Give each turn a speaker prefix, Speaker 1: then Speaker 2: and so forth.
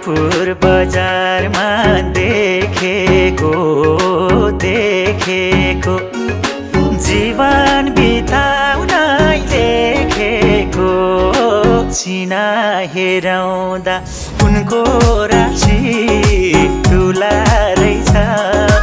Speaker 1: कानपुर बजारमा देखेको जीवन बिताउन लेखेको चिना हेराउँदा उनको राशि ठुला रहेछ।